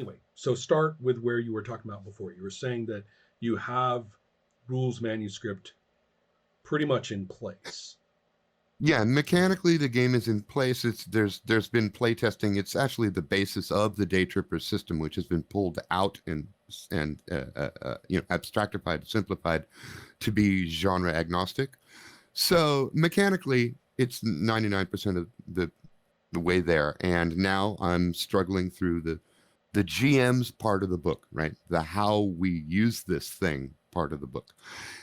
anyway, so start with where you were talking about before. You were saying that you have rules manuscript pretty much in place. Yeah, mechanically the game is in place. There's been playtesting. It's actually the basis of the Day Tripper system, which has been pulled out and abstractified, simplified to be genre agnostic. So mechanically, it's 99% of the way there. And now I'm struggling through the GM's part of the book, right? The how we use this thing part of the book.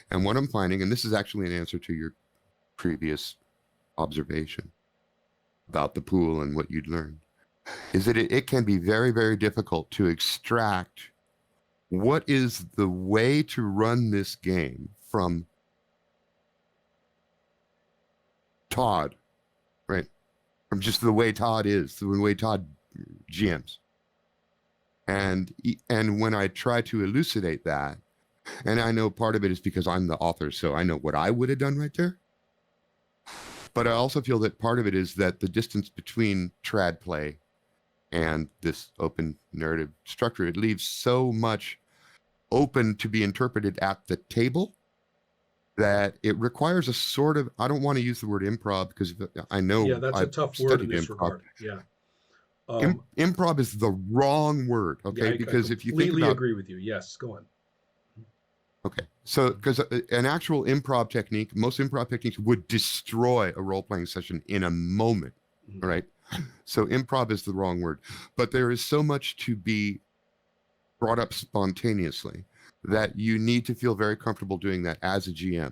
And what I'm finding, and this is actually an answer to your previous observation about the pool and what you'd learned, is that it can be very, very difficult to extract what is the way to run this game from Todd, right? From just the way Todd is, the way Todd GMs. And when I try to elucidate that, and I know part of it is because I'm the author, so I know what I would have done right there. But I also feel that part of it is that the distance between trad play and this open narrative structure, it leaves so much open to be interpreted at the table that it requires a sort of, I don't want to use the word improv because I know Yeah, that's a I've tough word in studied this improv. regard. Yeah. Improv is the wrong word, okay? Yeah, because I if you think completely about, agree with you. Yes, go on. okay, so because an actual improv technique, most improv techniques would destroy a role-playing session in a moment, Mm-hmm. right? So improv is the wrong word, but there is so much to be brought up spontaneously that you need to feel very comfortable doing that as a GM.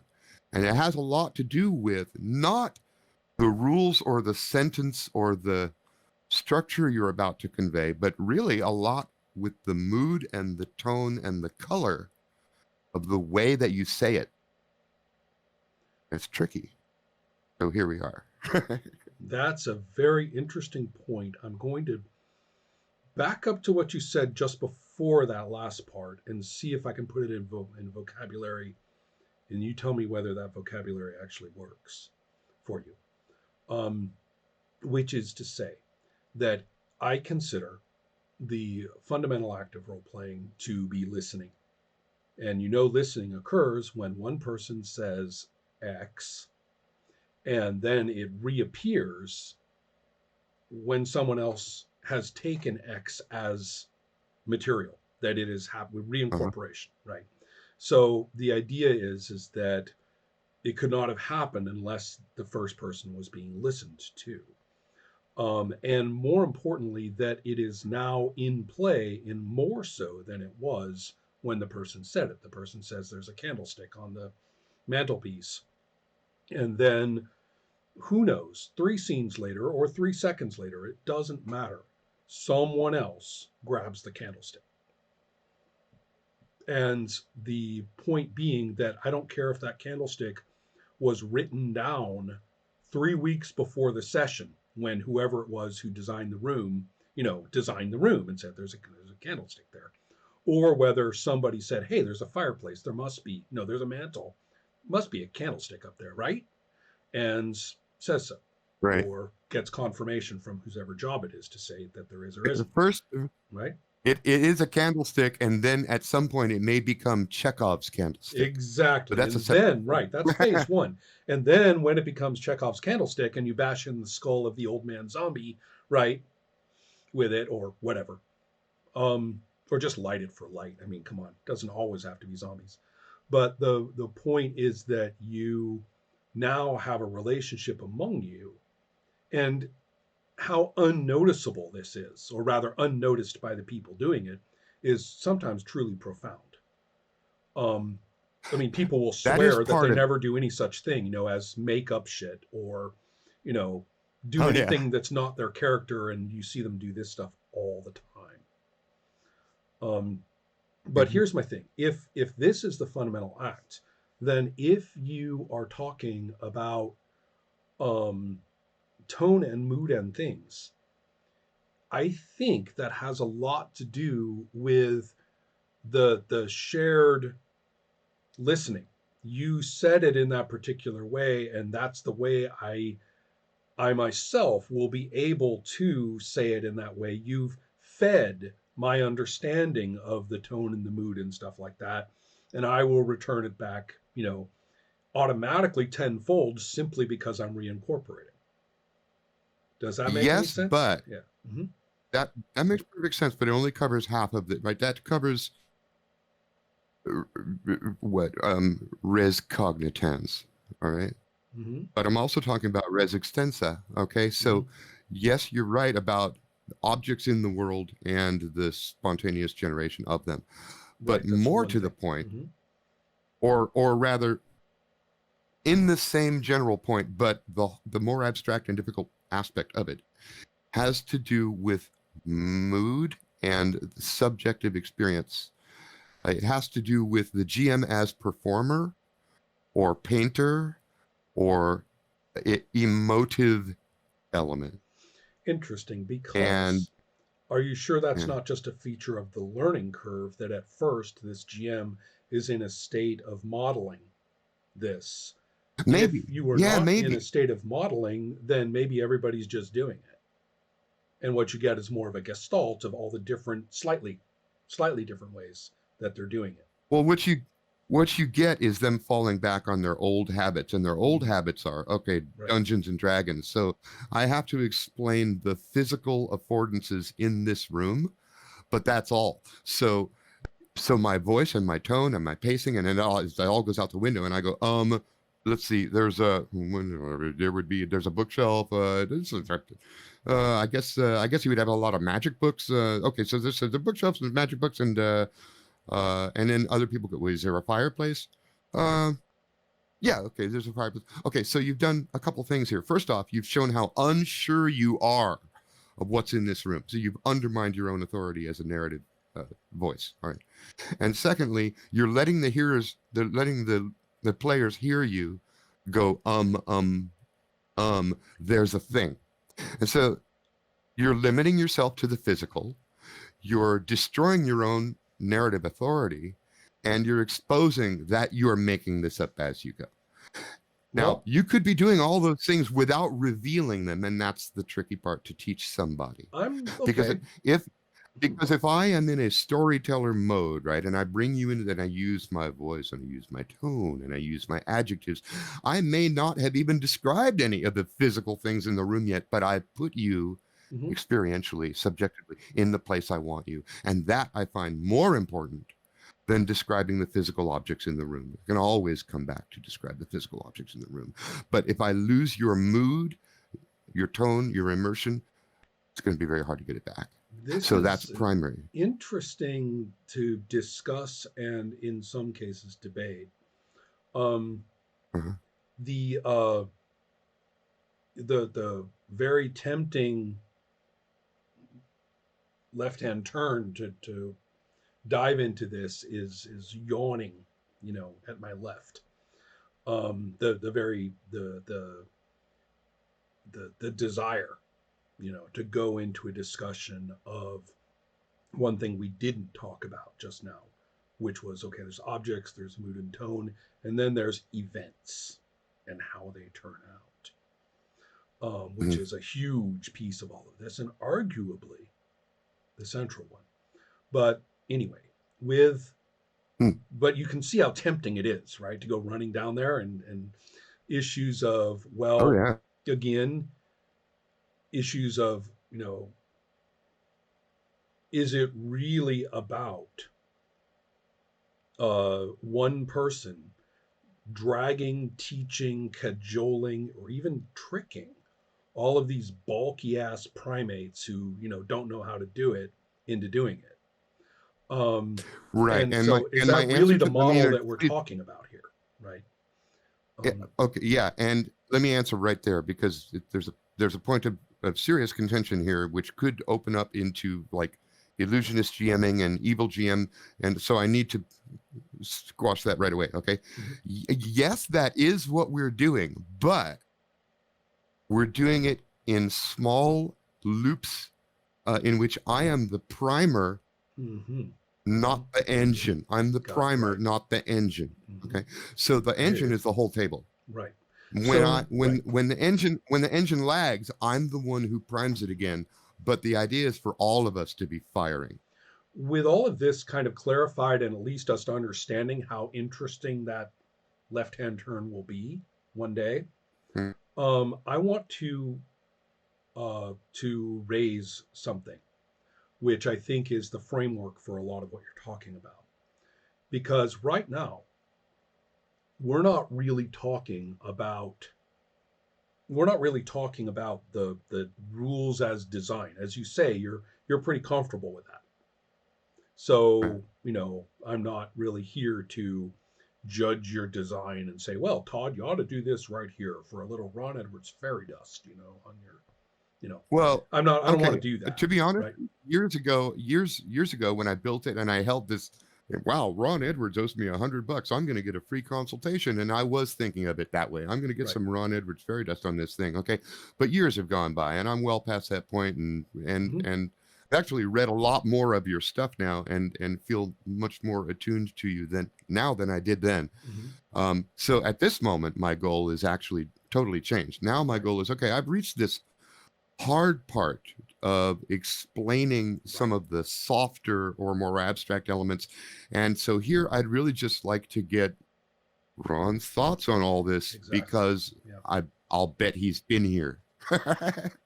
And it has a lot to do with not the rules or the sentence or the structure you're about to convey, but really a lot with the mood and the tone and the color of the way that you say it. It's tricky. So here we are. That's a very interesting point. I'm going to back up to what you said just before that last part and see if I can put it in vocabulary, and you tell me whether that vocabulary actually works for you. Um, which is to say that I consider the fundamental act of role playing to be listening. And listening occurs when one person says X and then it reappears when someone else has taken X as material, that it is with Uh-huh. reincorporation, right? So the idea is that it could not have happened unless the first person was being listened to. And more importantly, that it is now in play in more so than it was when the person said it. The person says there's a candlestick on the mantelpiece. And then who knows, 3 scenes later or 3 seconds later, it doesn't matter. Someone else grabs the candlestick. And the point being that I don't care if that candlestick was written down 3 weeks before the session when whoever it was who designed the room, designed the room and said there's a candlestick there. Or whether somebody said, hey, there's a fireplace. There must be, no, there's a mantle. Must be a candlestick up there, right? And says so. Right. Or gets confirmation from whosever job it is to say that there is or The isn't. first, Right? it is a candlestick, and then at some point it may become Chekhov's candlestick. But Exactly. that's And a separate. then, right, that's phase one. And then when it becomes Chekhov's candlestick and you bash in the skull of the old man zombie, right, with it or whatever, or just light it for light. I mean, come on, it doesn't always have to be zombies. But the point is that you now have a relationship among you, and how unnoticeable this is, or rather unnoticed by the people doing it, is sometimes truly profound. Um, I mean, people will That is swear that they part of it. never do any such thing, as make up shit or, you know, do Oh yeah. anything that's not their character, and you see them do this stuff all the time. But Mhm. here's my thing: if this is the fundamental act, then if you are talking about um, tone and mood and things, I think that has a lot to do with the shared listening. You said it in that particular way, and that's the way I myself will be able to say it in that way. You've fed my understanding of the tone and the mood and stuff like that. And I will return it back, automatically tenfold simply because I'm reincorporating. Does that make any Yes, sense? but Yeah. Mm-hmm. that makes perfect sense, but it only covers half of it, right? That covers what res cognitans, all right? Mm-hmm. But I'm also talking about res extensa, okay? Mm-hmm. So yes, you're right about objects in the world and the spontaneous generation of them. But Right. That's more one to the thing. point, Mm-hmm. or rather in the same general point, but the more abstract and difficult aspect of it has to do with mood and subjective experience. It has to do with the GM as performer or painter or emotive element. Interesting, And because are you sure that's yeah, not just a feature of the learning curve that at first this GM is in a state of modeling this? If maybe, you were yeah, not in a maybe. state of modeling, then maybe everybody's just doing it. And what you get is more of a gestalt of all the different, slightly different ways that they're doing it. Well, what you get is them falling back on their old habits, and their old Mm-hmm. habits are okay, Right. Dungeons and Dragons. So I have to explain the physical affordances in this room, but that's all. So my voice and my tone and my pacing and it all goes out the window, and I go, let's see, there's a bookshelf, I guess you would have a lot of magic books, okay, so there's the bookshelves and magic books, and then other people go, wait, is there a fireplace? uh yeah, okay, there's a fireplace. Okay, so you've done a couple things here. First off, you've shown how unsure you are of what's in this room, so you've undermined your own authority as a narrative voice. All right. And secondly, you're letting the players hear you go, there's a thing. And so you're limiting yourself to the physical, you're destroying your own narrative authority, and you're exposing that you're making this up as you go. Now, Well, you could be doing all those things without revealing them, and that's the tricky part to teach somebody. I'm Because okay. if Mm-hmm. because if I am in a storyteller mode, right, and I bring you in and I use my voice and I use my tone and I use my adjectives, I may not have even described any of the physical things in the room yet, but I put you Mm-hmm. experientially, subjectively in the place I want you. And that I find more important than describing the physical objects in the room. I can always come back to describe the physical objects in the room. But if I lose your mood, your tone, your immersion, it's going to be very hard to get it back. This So that's is primary. interesting to discuss and in some cases debate. Um, Uh-huh. the uh, the very tempting left hand turn to dive into this is yawning, at my left. The very the desire, to go into a discussion of one thing we didn't talk about just now, which was okay, there's objects, there's mood and tone, and then there's events and how they turn out, which Mhm. is a huge piece of all of this and arguably the central one. But anyway, with Hmm. but you can see how tempting it is, right, to go running down there and issues of, Oh well, yeah. again, issues of, is it really about one person dragging, teaching, cajoling, or even tricking all of these bulky ass primates who, don't know how to do it into doing it? Right. And And my so is and my that really answer the to let me model that we're please, talking about here? Right. yeah, Um, okay, yeah, and let me answer right there because there's a point of serious contention here which could open up into like illusionist GMing and evil GM, and so I need to squash that right away. Okay. mhm. Yes, that is what we're doing, but we're doing it in small loops in which I am the primer, Mm-hmm. Mm-hmm. not the engine. I'm the Got it. primer, Right. not the engine. Mm-hmm. Okay. So the I hear engine you. is the whole table. Right. When I So, right. when the engine lags, I'm the one who primes it again. but the idea is for all of us to be firing. With all of this kind of clarified and at least us understanding how interesting that left hand turn will be one day, Mm. I want to raise something which I think is the framework for a lot of what you're talking about. Because right now, we're not really talking about the rules as design. As you say, you're pretty comfortable with that. Right. So, I'm not really here to judge your design and say, well, Todd, you ought to do this right here for a little Ron Edwards fairy dust, on your, you know, Well, I don't want okay. to do that, To be honest, right? years ago, when I built it and I held this, wow, Ron Edwards owes me $100. I'm going to get a free consultation, and I was thinking of it that way. I'm going to get Right. some Ron Edwards fairy dust on this thing, okay? But years have gone by, and I'm well past that point, Mm-hmm. and I've actually read a lot more of your stuff now, and feel much more attuned to you than I did then. Mm-hmm. So at this moment, my goal is actually totally changed. Now my Right. goal is, okay, I've reached this hard part of explaining Right. some of the softer or more abstract elements. And so here I'd really just like to get Ron's thoughts on all this, Exactly. because Yeah. I'll bet he's been here.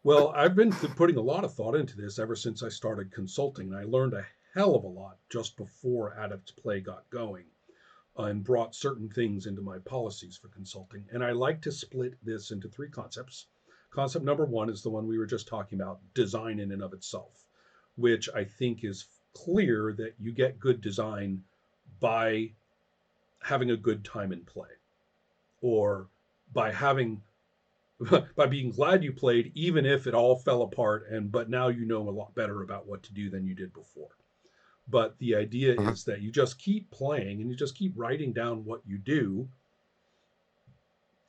Well, I've been putting a lot of thought into this ever since I started consulting, and I learned a hell of a lot just before Adept Play got going, and brought certain things into my policies for consulting. And I like to split this into three concepts. Concept number one is the one we were just talking about, design in and of itself, which I think is clear that you get good design by having a good time in play, or by having by being glad you played, even if it all fell apart, and but now you know a lot better about what to do than you did before. But the idea Uh-huh. is that you just keep playing and you just keep writing down what you do,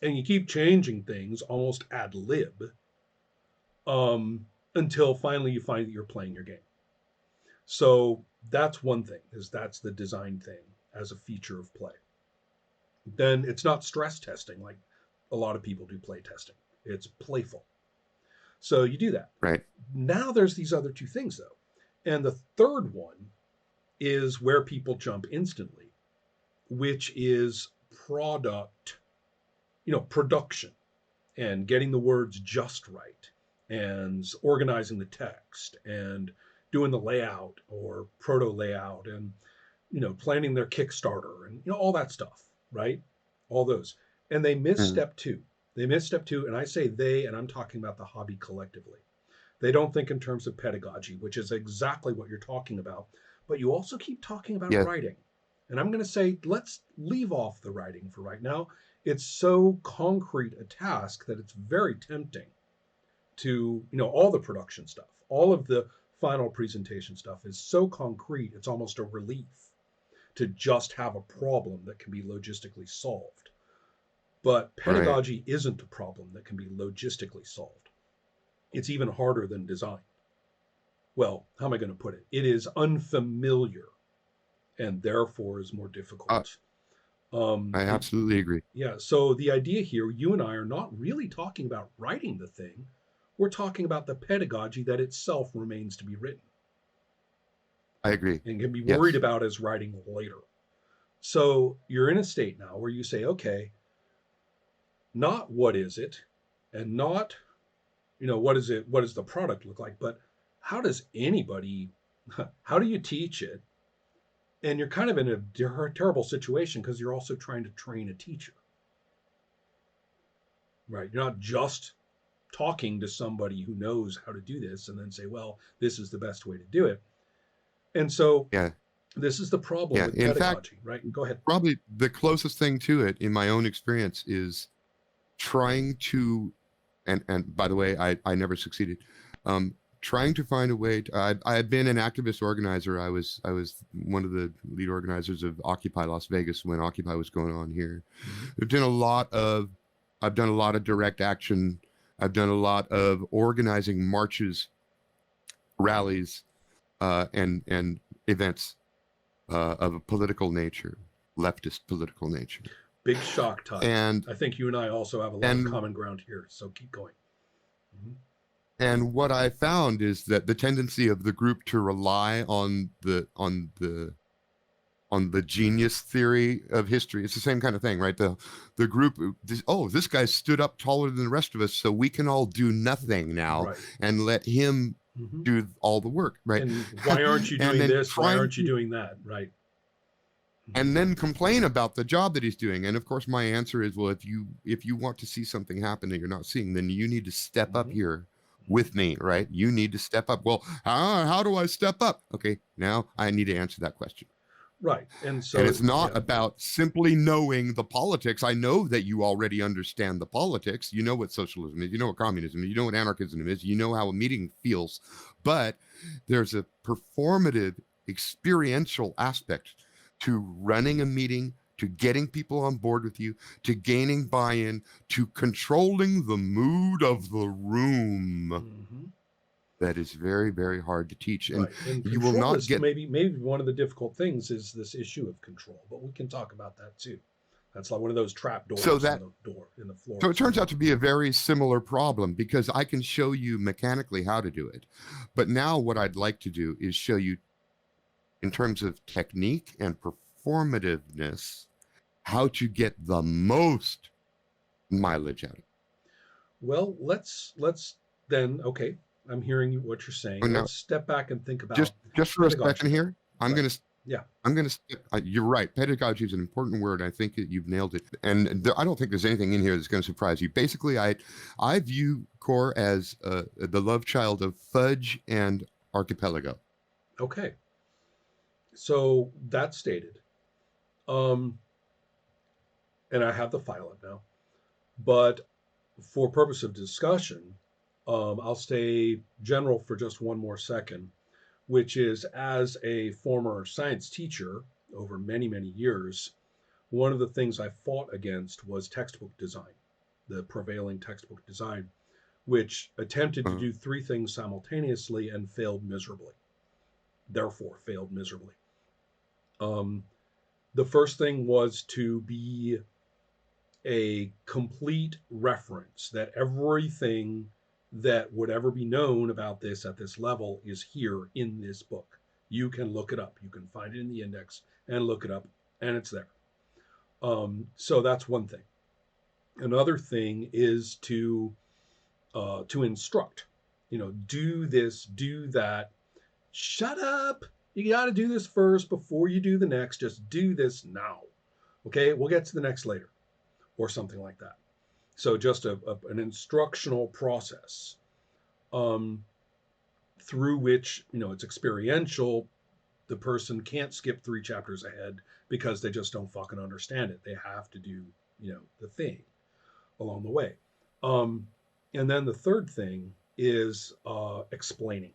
and you keep changing things almost ad lib, until finally you find that you're playing your game. So that's one thing, is that's the design thing as a feature of play. Then it's not stress testing like a lot of people do play testing. It's playful. So you do that. Right. Now there's these other two things though. And the third one is where people jump instantly, which is product, production, and getting the words just right, and organizing the text, and doing the layout or proto layout, and planning their Kickstarter, and all that stuff, right? All those. And they miss Mm. step two. They miss step two, and I say they, and I'm talking about the hobby collectively. They don't think in terms of pedagogy, which is exactly what you're talking about. But you also keep talking about Yeah. writing. And I'm going to say, let's leave off the writing for right now. It's so concrete a task that it's very tempting to, all the production stuff, all of the final presentation stuff is so concrete, it's almost a relief to just have a problem that can be logistically solved. But Right. pedagogy isn't a problem that can be logistically solved. It's even harder than design. Well, how am I going to put it? It is unfamiliar and therefore is more Uh, difficult. I absolutely agree. Yeah. So the idea here, you and I are not really talking about writing the thing. We're talking about the pedagogy that itself remains to be written I agree. and can be worried Yes. about as writing later. So you're in a state now where you say, okay, not what is it, and not, what is it, what does the product look like, but how does anybody, how do you teach it? And you're kind of in a terrible situation because you're also trying to train a teacher, right? You're not just talking to somebody who knows how to do this and then say, well, this is the best way to do it. And so Yeah. this is the problem Yeah. with In fact, pedagogy, right? Go ahead. probably the closest thing to it in my own experience is trying to, and by the way, I never succeeded. Trying to find a way to, I had been an activist organizer. I was one of the lead organizers of Occupy Las Vegas when Occupy was going on here. Mm-hmm. I've done a lot of I've done a lot of direct action. I've done a lot of organizing marches, rallies, and events of a political nature, leftist political nature. Big shock, Todd. And I think you and I also have a lot of and common ground here. So keep going. Mm-hmm. And what I found is that the tendency of the group to rely on the genius theory of history. It's the same kind of thing, right? The group, this guy stood up taller than the rest of us, so we can all do nothing now Right. and let him Mm-hmm. do all the work, right? And why aren't you And doing then this? Why aren't you doing that? Right. and then complain about the job that he's doing. And of course, my answer is, well, if you want to see something happen that you're not seeing, then you need to step up Mm-hmm. here with me, right? You need to step up. Well, how do I step up? Okay, now I need to answer that question. Right. And And so, it's not yeah. about simply knowing the politics. I know that you already understand the politics. You know what socialism is. You know what communism is. You know what anarchism is. You know how a meeting feels. But there's a performative, experiential aspect to running a meeting, to getting people on board with you, to gaining buy-in, to controlling the mood of the room. Mm-hmm. That is very, very hard to teach. And Right. And you will control not is get. maybe one of the difficult things is this issue of control, but we can talk about that too. That's like one of those trap So doors in that the door in the floor So or it turns something. out to be a very similar problem because I can show you mechanically how to do it. But now what I'd like to do is show you in terms of technique and performativeness how to get the most mileage out of it. Well, let's then, okay, I'm hearing what you're saying. And now Let's step back and think just about just for a pedagogy second then. here, I'm Right. going to Yeah. I'm going to you're right. Pedagogy is an important word. I think that you've nailed it. And I don't think there's anything in here that's going to surprise you. Basically, I view core as the love child of fudge and archipelago. Okay. So that's stated. Um, and I have the file up now. But for purpose of discussion, I'll stay general for just one more second, which is as a former science teacher over many, many years, one of the things I fought against was textbook design, the prevailing textbook design, which attempted to Uh, do three things simultaneously and failed miserably. Therefore, failed miserably. Um, the first thing was to be a complete reference that everything that would ever be known about this at this level is here in this book. You can look it up. You can find it in the index and look it up, and it's there. So that's one thing. Another thing is to instruct. You know, do this, do that. Shut up. You got to do this first before you do the next. Just do this now. Okay, we'll get to the next later, or something like that. So just an instructional process um, through which it's experiential. The person can't skip 3 chapters ahead because they just don't fucking understand it. They have to do the thing along the way. Um, and then the third thing is explaining.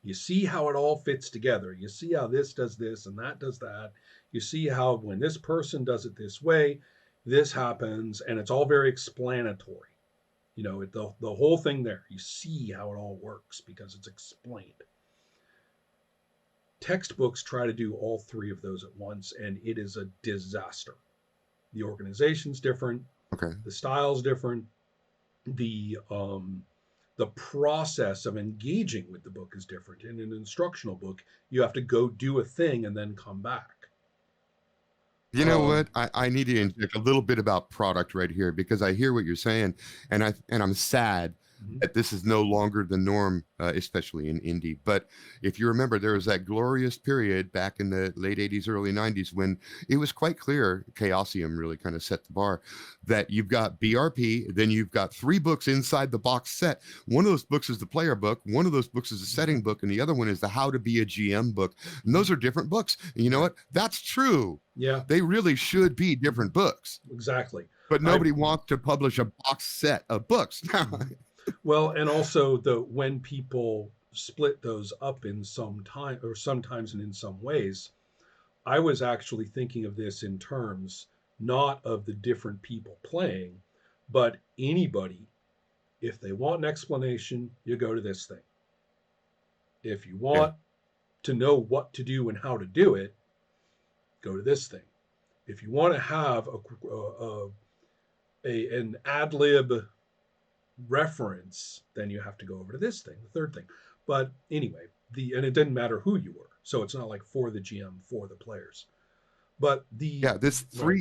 You see how it all fits together. You see how this does this and that does that. You see how when this person does it this way, this happens, and it's all very explanatory. The whole thing there. You see how it all works because it's explained. Textbooks try to do all three of those at once, and it is a disaster. The organization's different, okay. the style's different, the process of engaging with the book is different. In an instructional book, you have to go do a thing and then come back. You know what? I need to inject a little bit about product right here because I hear what you're saying, and I'm sad Mhm. that this is no longer the norm, especially in indie. But if you remember, there was that glorious period back in the late '80s, early '90s when it was quite clear. Chaosium really kind of set the bar that you've got BRP, then you've got 3 books inside the box set. One of those books is the player book, one of those books is a setting book, and the other one is the How to Be a GM book. And those are different books. And you know what? That's true. Yeah, They really should be different books, exactly. but I nobody wants to publish a box set of books. Well, and also when people split those up in some time or sometimes and in some ways, I was actually thinking of this in terms not of the different people playing, but anybody. If they want an explanation, you go to this thing. If you Yeah. want to know what to do and how to do it, go to this thing. If you want to have an ad lib reference, then you have to go over to this thing, the third thing. But anyway, and it didn't matter who you were, so it's not like for the GM, for the players. But Yeah, right.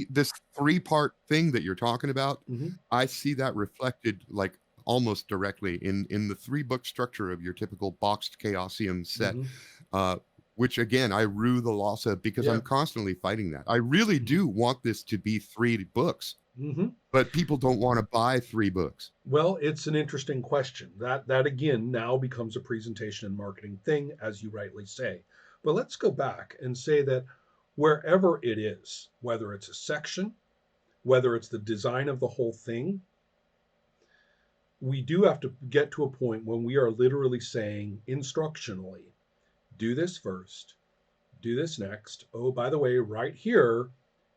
this three-part thing that you're talking about, Mm-hmm. I see that reflected like almost directly in the three-book structure of your typical boxed Chaosium set, Mm-hmm. uh, which again I rue the loss of because Yeah. I'm constantly fighting that. I really Mm-hmm. do want this to be 3 books, Mm-hmm. but people don't want to buy 3 books. Well, it's an interesting question. That again now becomes a presentation and marketing thing, as you rightly say. But let's go back and say that wherever it is, whether it's a section, whether it's the design of the whole thing, we do have to get to a point when we are literally saying instructionally, do this first, do this next. Oh, by the way, right here,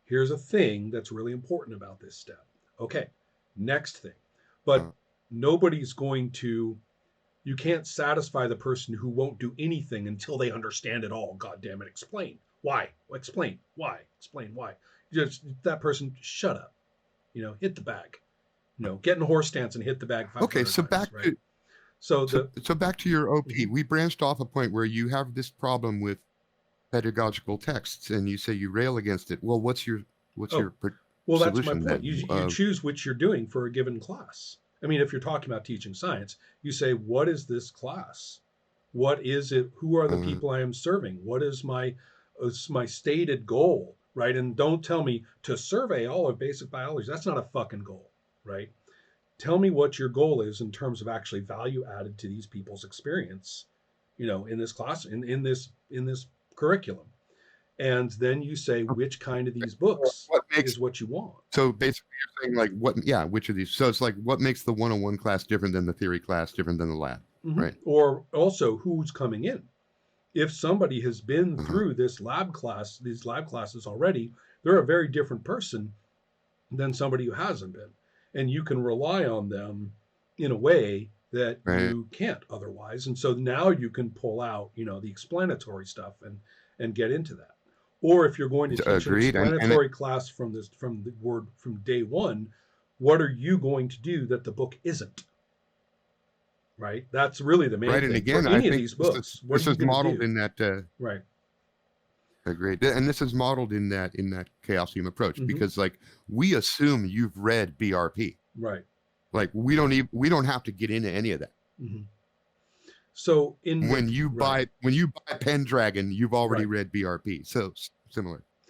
here's a thing that's really important about this step. Okay, next thing. But Uh, nobody's going to, you can't satisfy the person who won't do anything until they understand it all. God damn it, explain. Why? Explain. Why? Explain why. Just that person, shut up. Hit the bag. Get in a horse stance and hit the bag okay, 500 so times, right? So back to your OP. mhm. We branched off a point where you have this problem with pedagogical texts and you say you rail against it. Well, what's Oh, your well, that's my solution point. then? You choose which you're doing for a given class. I mean, if you're talking about teaching science, you say, what is this class? What is it? Who are the Uh, people I am serving? What is my stated goal, right? And don't tell me to survey all of basic biology. That's not a fucking goal, right? Tell me what your goal is in terms of actually value added to these people's experience, in this class, in this curriculum. And then you say which kind of these books what makes is what you want. so basically you're saying like what? Yeah, which of these? So it's like what makes the one-on-one class different than the theory class, different than the lab, right? Or also who's coming in. If somebody has been Uh-huh. through these lab classes already, they're a very different person than somebody who hasn't been. And you can rely on them in a way that Right. you can't otherwise. And so now you can pull out, the explanatory stuff and get into that. Or if you're going to teach an Agreed. And explanatory class from the word from day one, what are you going to do that the book isn't? Right? That's really the main right. And thing for again, I any of think these books. What are this you is going to modeled do? in that. Right. Agreed. And this is modeled in that Chaosium approach Mm-hmm. because like we assume you've read BRP. Right. Like we don't have to get into any of that. Mm-hmm. So When you right, buy Pendragon, you've already right. read BRP. So similar.